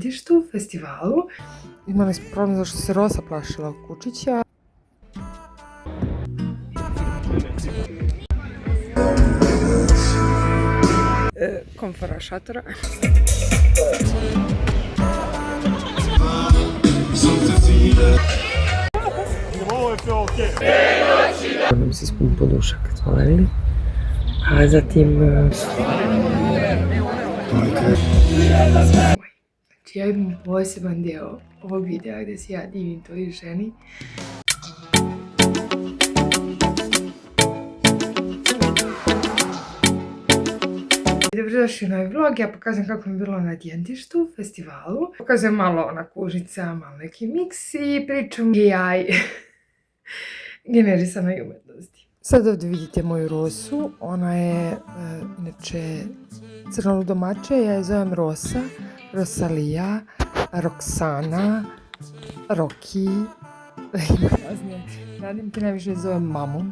Tjentištu festivalu. Imali smo problem zašto se Rosa plašila od kučića. Komfora šatora. Nam se skumpo duša kad smo legli, a zatim znači ja imam poseban deo ovog videa gdje se ja divim toj ženi. Dobrodošli u novi vlog, ja pokazujem kako mi je bilo na Tjentištu festivalu. Pokazujem malo onako užica, malo neki miks i pričam AI generisanoj umetnosti. Sad ovdje vidite moju Rosu, ona je inače crnoludomače, ja je zovem Rosa, Rosalija, Roksana, Roki, ima razne nadimke, najviše je zovem Mamun,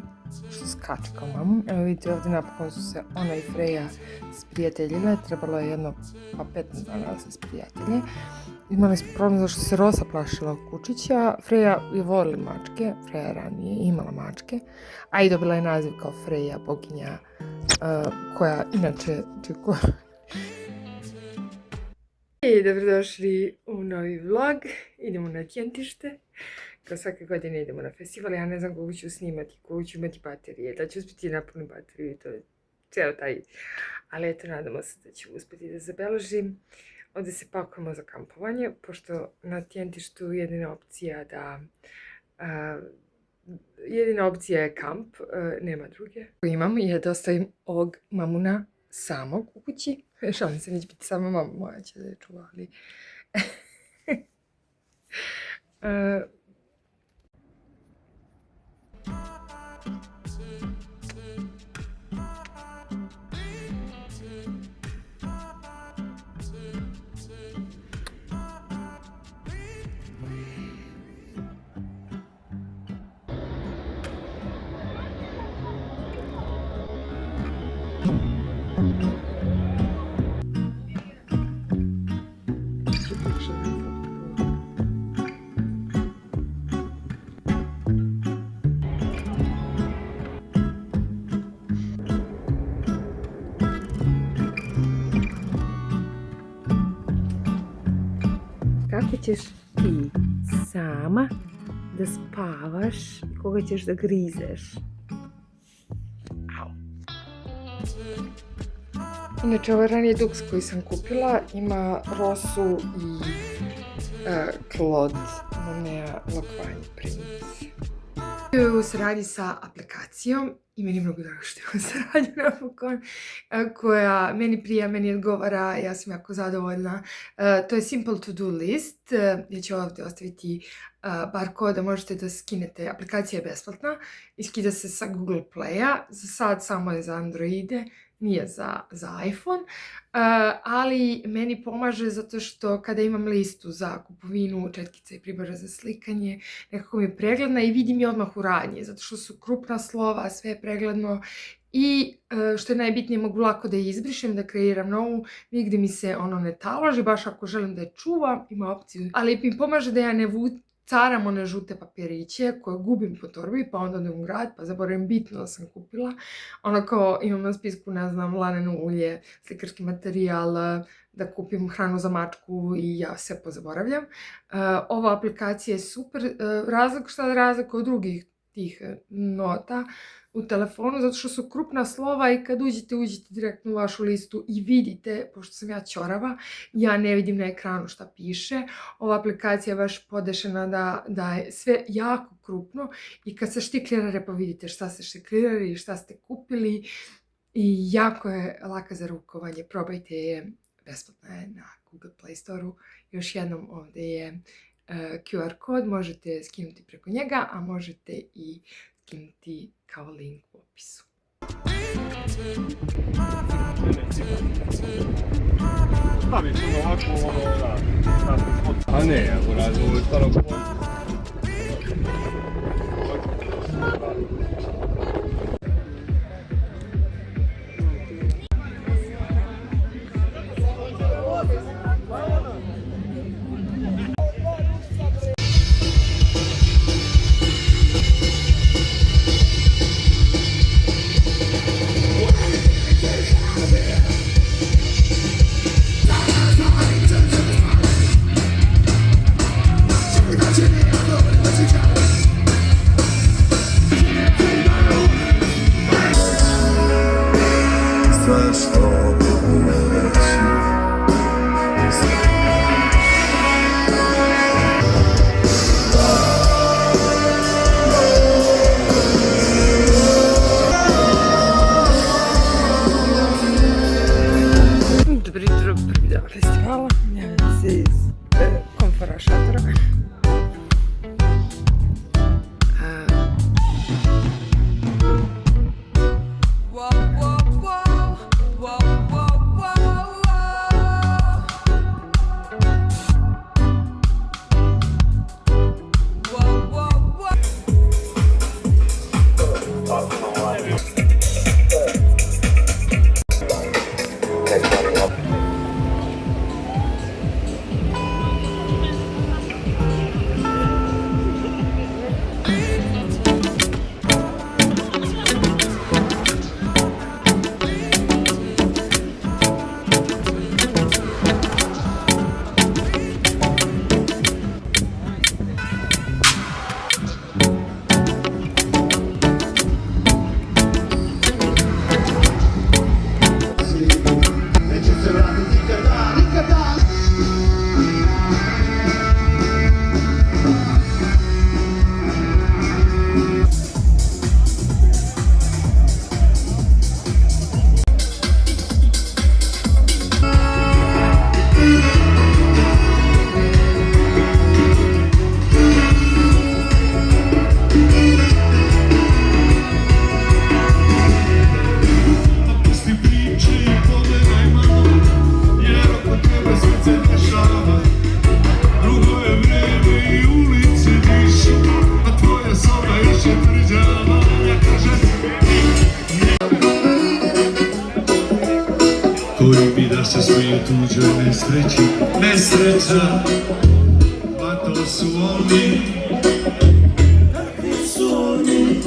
što skače kao Mamun. Evo vidite ovdje napokon su se ona i Freja sprijateljile, trebalo je jedno 15 dana da se sprijatelje. Imali smo problem zašto se Rosa plašila od kučića. Freja je volila mačke, Freja je ranije imala mačke, a i dobila je naziv kao Freja, boginja, koja inače čiko. I dobrodošli u novi vlog, idemo na Tjentište. Kao svake godine idemo na festival, ja ne znam koliko ću snimati, koliko ću imati baterije, da ću uspjeti napuniti bateriju i to je cijelo taj. Ali eto, nadamo se da ću uspjeti da zabeležim. Ovdje se pakujemo za kampovanje, pošto na Tjentištu jedina opcija je kamp, nema druge. Imam je da ostavim ovog Mamuna samog u kući. Šalim se, neće biti sama mama moja će da je čuva, ali... Kako ćeš ti sama da spavaš i koga ćeš da grizeš? Au. Inače, ovaj ranije duks koji sam kupila ima Rosu i Claude Monet Lokvanj princ. U saradnji sa aplikacijom, i meni je mnogo drago što je u saradnji napokon, koja meni prija, meni odgovara, ja sam jako zadovoljna. To je Simple To Do List, ja ću ovdje ostaviti bar kod da možete da skinete, aplikacija je besplatna, i skida se sa Google Playa, za sad samo je za Androide, nije za iPhone, ali meni pomaže zato što kada imam listu za kupovinu, četkica i pribora za slikanje, nekako mi je pregledna i vidim je odmah u radnji, zato što su krupna slova, sve je pregledno i što je najbitnije mogu lako da je izbrišem, da kreiram novu, nigdje mi se ono ne taloži, baš ako želim da je čuvam, ima opciju, ali mi pomaže da ja ne caram one žute papiriće koje gubim po torbi, pa onda odem u grad, pa zaboravim bitno da sam kupila. Ono kao imam na spisku, ne znam, laneno ulje, slikarski materijal, da kupim hranu za mačku i ja sve pozaboravljam. Ova aplikacija je super, razlika od drugih tih nota u telefonu, zato što su krupna slova i kad uđete direktno u vašu listu i vidite, pošto sam ja ćorava, ja ne vidim na ekranu šta piše. Ova aplikacija je baš podešena da je sve jako krupno i kad se štiklirate pa vidite šta ste štiklirali i šta ste kupili i jako je laka za rukovanje. Probajte je, besplatna je na Google Play Store-u. Još jednom ovdje je QR kod, možete skinuti preko njega, a možete i skinuti kao link u opisu. Staviš ovako, a ne, ako radi ovo je staro dešava. Drugo je vreme i ulice dišu, a tvoja soba još je tvrđava. Ja kažem koji bi da se smije tuđoj nesreći. Nesreća, pa to su oni. Takvi su oni,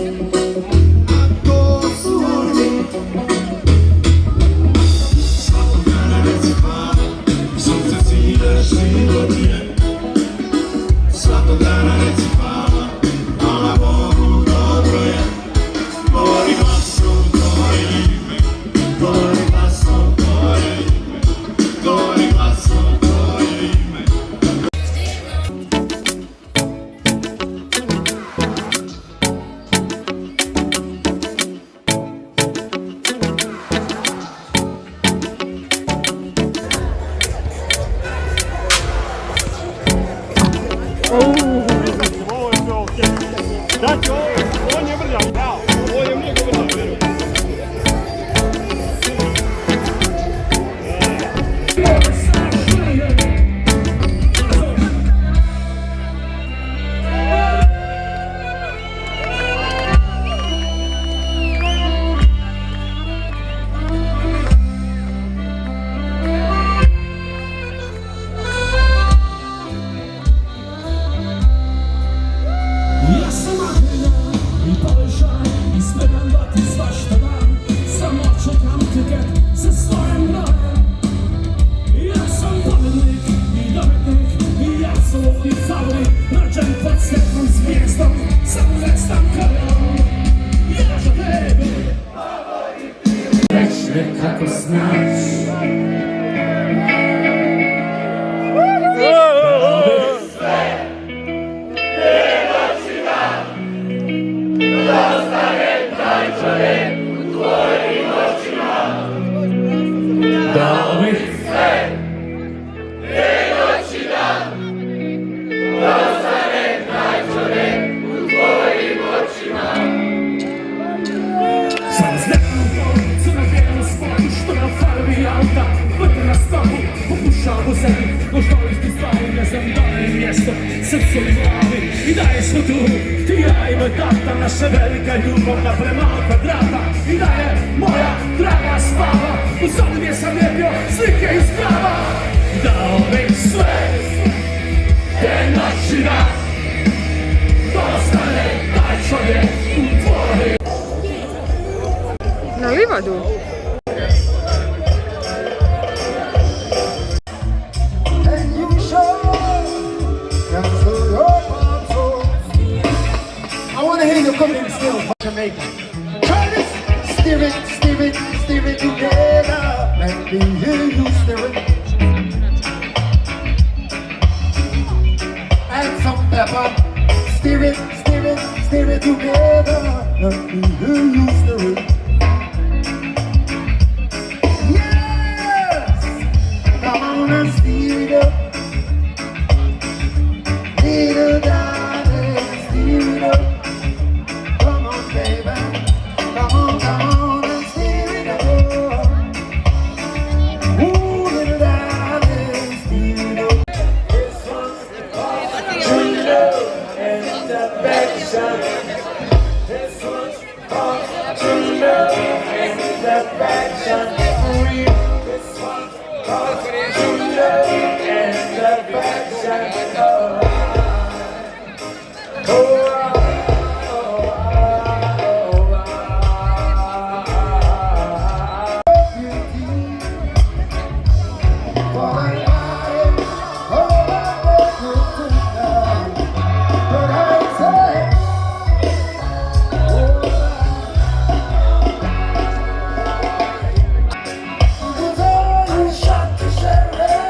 a to su oni. Svakog dana reci hvala, sunce cilja život je. Svakog dana reci hvala, hvala Bogu dobro je. Govori glasno tvoje ime, govori glasno tvoje ime, govori glasno tvoje ime. Ovo je sve okej. Znači, ovo je vrlja, bravo. Ovo je mnogo vrlja, verujem. Ja sam Ahrina i Paležan i spremam da ti svašta dam. Samo čekam tiket sa svojim brojem. Ja sam pobednik i dobitnik i ja sam ovdje favorit. Rođen pod svetnom zvijezdom, samo ne stam krajom. Ja za tebe već nekako znaš. Da bih sve te noći dan da ostane taj čovjek u tvojim očima. Sam znemam policu na bijelom spotu što na farbi auta vrte na stopu, pokušao u zemlji možda isti stvari, ne znam da li je mjesto srcu i glavi i da je smo tu ti ja i moj tata, naša velika ljubavna prema kvadrata i da je moja draga slava u sobi gdje sam lijepio slike iz krava. Dao bih sve te noći dan da ostane taj čovjek u tvojim. Na livadu. And you show cancel your console. I want to hear you coming still, Jamaica. Curtis, steer it together. Let me hear you steer it. And some pepper. Steer it together. Let me hear you steer it. Yes! Come on and steer it up. Little darling, steer it up. Come on, baby. Come on and steer it up. Ooh, little darling, steer it up. This one's called true love and affection. This one's called true love and affection. For you. This one's called true love and affection. Shot to share it,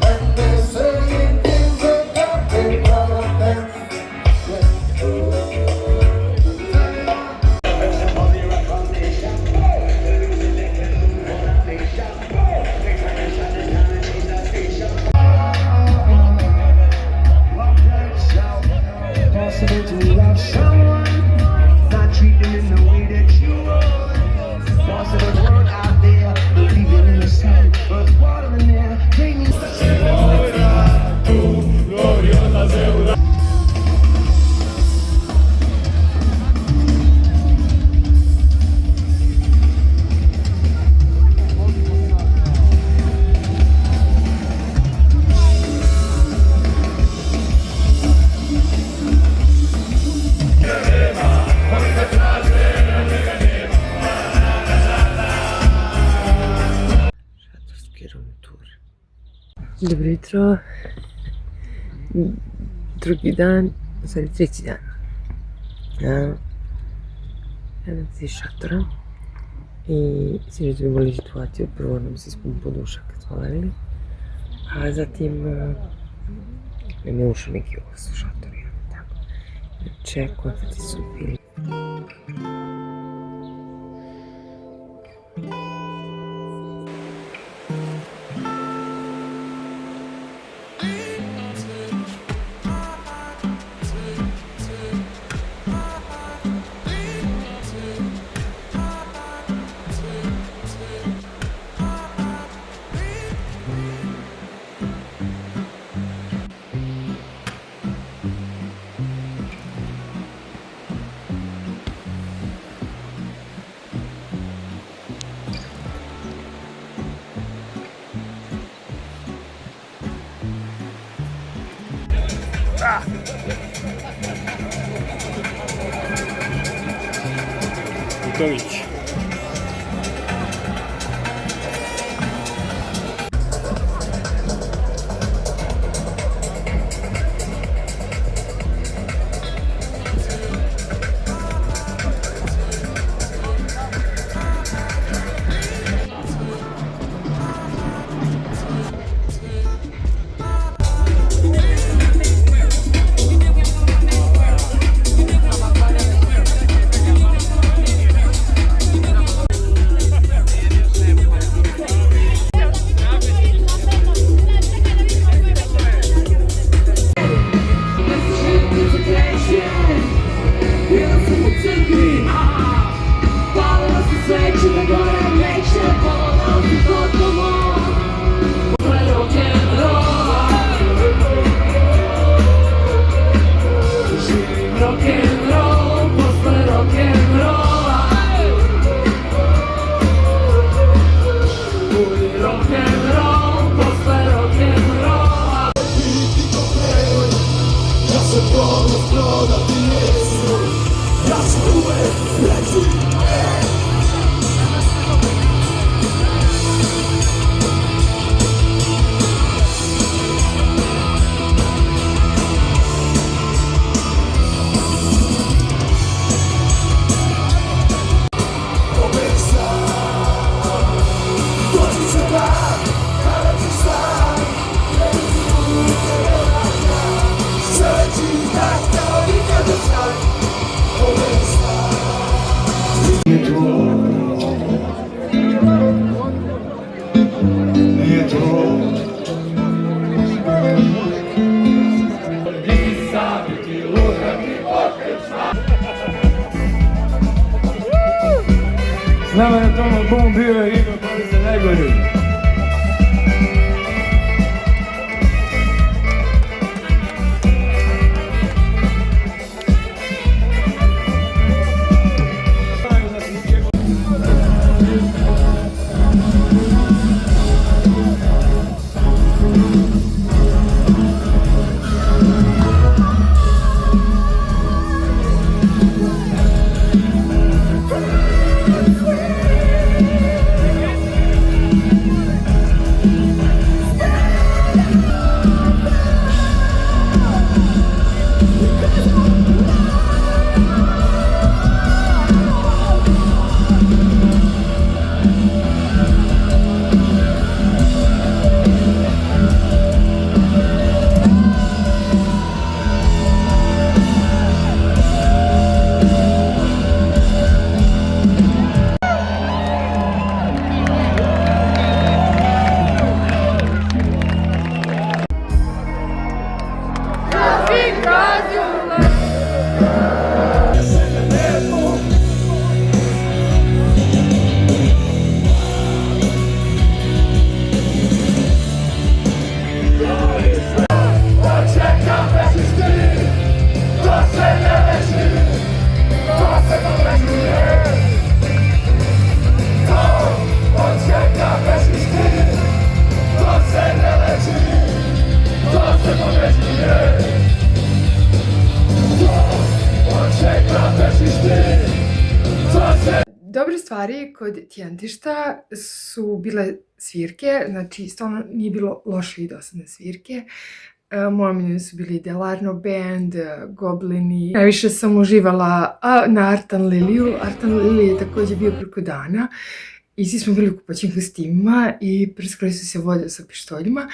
and they say Dobro jutro. Drugi dan, u stvari treći dan. Jedan iz šatora. I sinoć smo imali situaciju, prvo nam se ispun duša kad smo legli, a zatim nam je ušao neki glas u šatoru. Inače, koncerti su bili. Tomić. S nama na tom albumu bio je Igor Boris najgori. stvari, kod Tjentišta su bile svirke, znači stvarno nije bilo loše i dosadne svirke. Moji omiljeni su bili Delarno Band, Goblini. Najviše sam uživala na Artan Liliju. Artan Lili je također bio preko dana. I svi smo bili u kupaćim kostimima i preskrali su se vode sa pištoljima.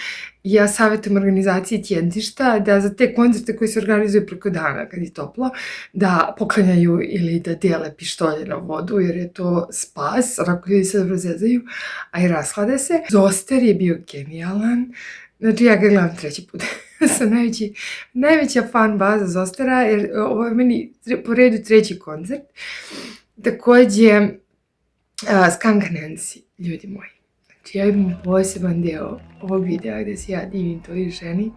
I ja savjetujem organizaciji Tjentišta da za te koncerte koji se organizuju preko dana kad je toplo, da poklanjaju ili da dijele pištolje na vodu, jer je to spas, onako ljudi se dobro zezaju, a i rashlade se. Zoster je bio genijalan. Znači ja ga gledam 3. put. Sam najveća fan baza Zostera, jer ovo je meni po redu 3. koncert. Također, Skanka Nancy, ljudi moji. Znači ja imam poseban deo ovog videa gdje se ja divim toj ženi.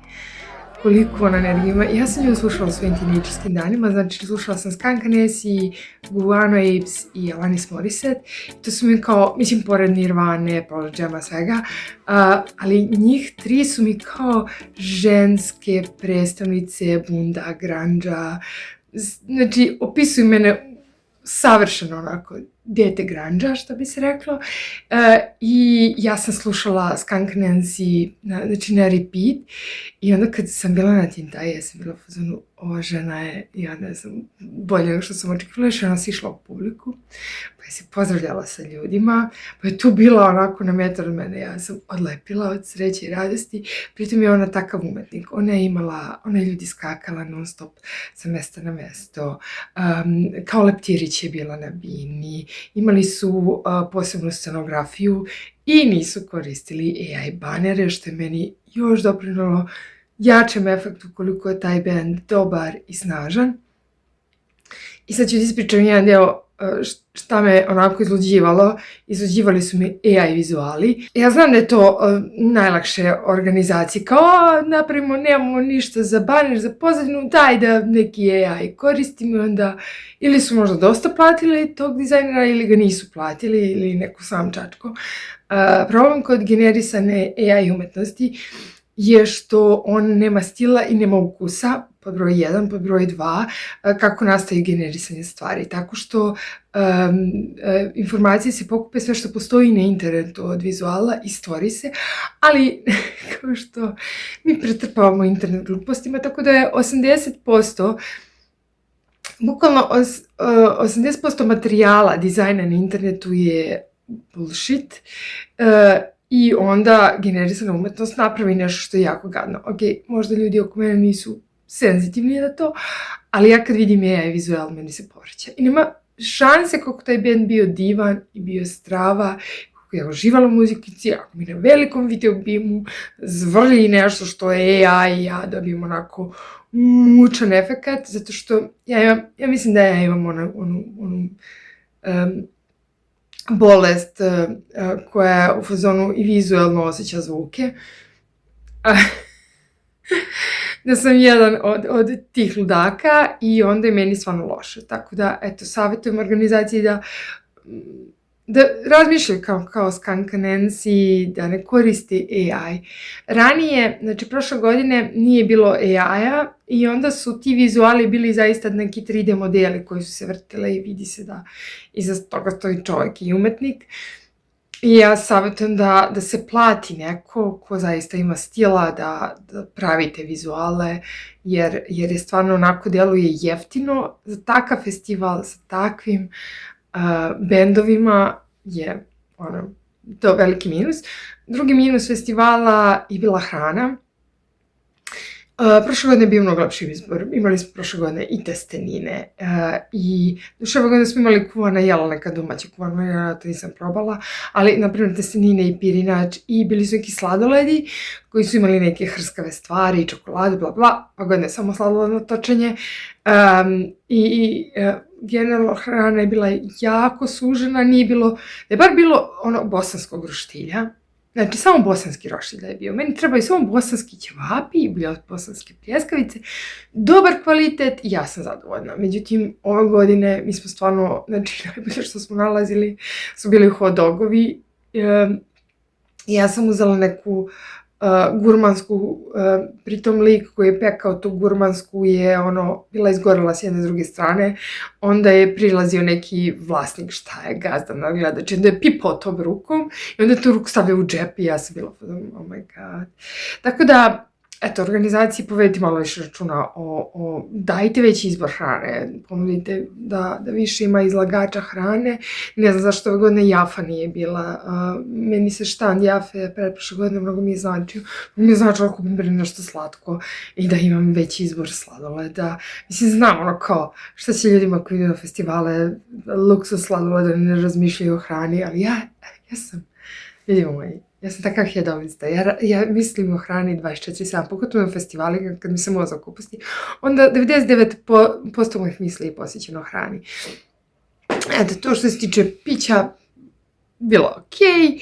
Koliko ona energije ima. Ja sam nju slušala u svojim teenagerskim danima, znači slušala sam Skanka Nancy, Guano Apes i Alanis Morissette. To su mi kao, mislim, pored Nirvane, Pearl Jama, svega, ali njih 3 su mi kao ženske predstavnice bunda, grandža. Znači, opisuju mene savršeno onako dijete grandža, što bi se reklo. I ja sam slušala Skanka Nancy znači na repeat. I onda kad sam bila na Tintaji, ja sam bila u fazonu, ova žena je, ja ne znam, bolje nego što sam očekivala, još ona si išla u publiku, pa je se pozdravljala sa ljudima, pa je tu bila onako na metar od mene, ja sam odlepila od sreće i radosti. Pritom je ona takav umetnik, ona je ljudi skakala non stop sa mesta na mesto, kao leptirić je bila na bini, imali su posebnu scenografiju i nisu koristili AI banere, što je meni još doprinalo jačem efektu koliko je taj band dobar i snažan. I sad ću ti ispričam jedan deo šta me onako izluđivalo. Izluđivali su mi AI vizuali. Ja znam da je to najlakše organizacije. Kao, napravimo, nemamo ništa za baner, za pozadinu, daj da neki AI koristimo. Onda ili su možda dosta platili tog dizajnera ili ga nisu platili ili neku sam čačko. Problem kod generisane AI umetnosti je što on nema stila i nema ukusa, pod broj 1, pod broj 2, kako nastaje generisanje stvari. Tako što informacije se pokupe sve što postoji na internetu od vizuala i stvori se, ali kao što mi pretrpavamo internet glupostima, tako da je 80%, bukvalno 80% materijala dizajna na internetu je bullshit. I onda generisana umetnost napravi nešto što je jako gadno. Ok, možda ljudi oko mene nisu senzitivni na to, ali ja kad vidim AI vizual, meni se povraća. I nema šanse kako taj band bio divan i bio strava, kako ja uživala u muzikici, ako mi na velikom video bimu zvrlji nešto što je AI i ja dobijem onako mučan efekat, zato što ja mislim da ja imam onu bolest koja u fazonu i vizualno osjeća zvuke. Da sam jedan od tih ludaka i onda je meni stvarno loše. Tako da, eto, savjetujem organizaciji da razmišljaju kao Skanka Nancy, da ne koristi AI. Ranije, znači prošle godine nije bilo AI-a i onda su ti vizuali bili zaista neki 3D modeli koji su se vrtile i vidi se da iza toga stoji čovjek i umetnik. I ja savjetujem da se plati neko ko zaista ima stila da pravi te vizuale, jer je stvarno onako deluje jeftino. Za takav festival sa takvim bendovima je to veliki minus. Drugi minus festivala je bila hrana. Prošle godine je bio mnogo lepši izbor. Imali smo prošle godine i testenine i ove godine smo imali kuvana jela, neka domaća kuvana jela, to nisam probala, ali naprimjer testenine i pirinač i bili su neki sladoledi koji su imali neke hrskave stvari i čokolade, bla bla, pa godine samo sladoledno točenje i generalno hrana je bila jako sužena, nije bilo, da je bar bilo bosanskog roštilja. Znači, samo bosanski roštilj da je bio. Meni trebaju samo bosanski ćevapi i bosanske pljeskavice. Dobar kvalitet i ja sam zadovoljna. Međutim, ove godine mi smo stvarno, znači, najbolje što smo nalazili su bili hot dogovi. Ja sam uzela neku gurmansku, pritom lik koji je pekao tu gurmansku je bila izgorela s jedne s druge strane, onda je prilazio neki vlasnik, šta je gazda na gledač, onda je pipao tom rukom i onda je tu ruku stavio u džep i ja sam bila, oh my god. Tako da, eto, organizaciji povedite malo više računa dajte veći izbor hrane, ponudite da više ima izlagača hrane. Ne znam zašto ove godine Jafa nije bila, meni se štand Jafe pretprošle godine mnogo mi je značio. Mi je značilo da kupim nešto slatko i da imam veći izbor sladoleda. Mislim, znam kao šta će ljudima koji idu na festivale, luksus sladoleda, ne razmišljaju o hrani, ali ja sam, vidimo moji, ja sam takav hedonista, ja mislim o hrani 24/7, pogotovo na festivali kad mi se mozak opusti, onda 99% mojih misli je posvećeno o hrani. Eto, to što se tiče pića, bilo okej.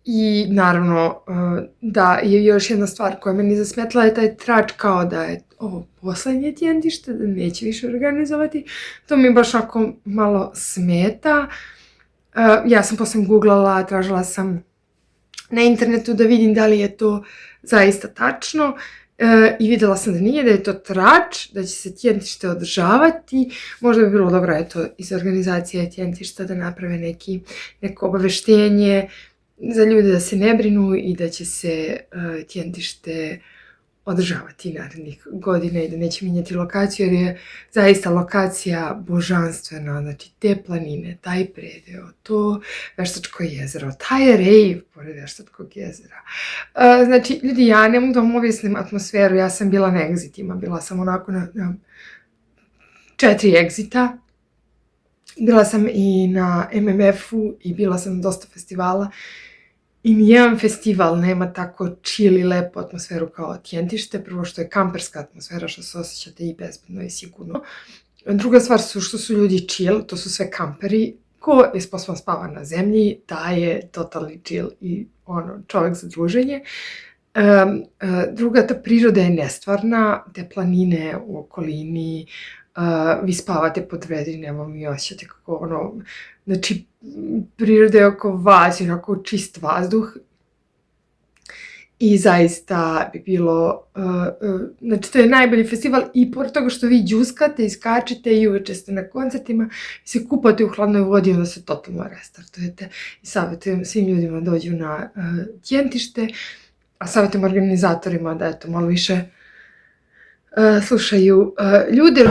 I naravno da je još jedna stvar koja meni zasmetla je taj trač kao da je ovo poslednje tjentište, da neće više organizovati. To mi baš ako malo smeta. Ja sam posle googlala, tražila sam na internetu da vidim da li je to zaista tačno i videla sam da nije, da je to trač, da će se tjentište održavati. Možda bi bilo dobro, eto, iz organizacije tjentišta da naprave neko obaveštenje za ljude da se ne brinu i da će se tjentište održavati narednih godina i da neće mijenjati lokaciju, jer je zaista lokacija božanstvena, znači te planine, taj predeo, to Veštačko jezero, taj rejv pored Veštačkog jezera. Znači, ljudi, ja ne mogu da vam objasnim atmosferu, ja sam bila na egzitima, bila sam onako na 4 egzita, bila sam i na MMF-u i bila sam na dosta festivala. I nijedan festival nema tako chill i lepu atmosferu kao tjentište. Prvo što je kamperska atmosfera, što se osjećate i bezbedno i sigurno. Druga stvar što su ljudi chill, to su sve kamperi. Ko je sposoban spava na zemlji, taj je totalni chill i čovek za druženje. Druga, ta priroda je nestvarna, te planine u okolini, vi spavate pod vedrinama i osjećate kako znači priroda je oko vas, onako čist vazduh i zaista bi bilo, znači to je najbolji festival i pored toga što vi džuskate i skačete i uveče ste na koncertima i se kupate u hladnoj vodi i onda se totalno restartujete i savjetujem svim ljudima da dođu na tjentište, a savjetujem organizatorima da eto malo više slušaju ljude.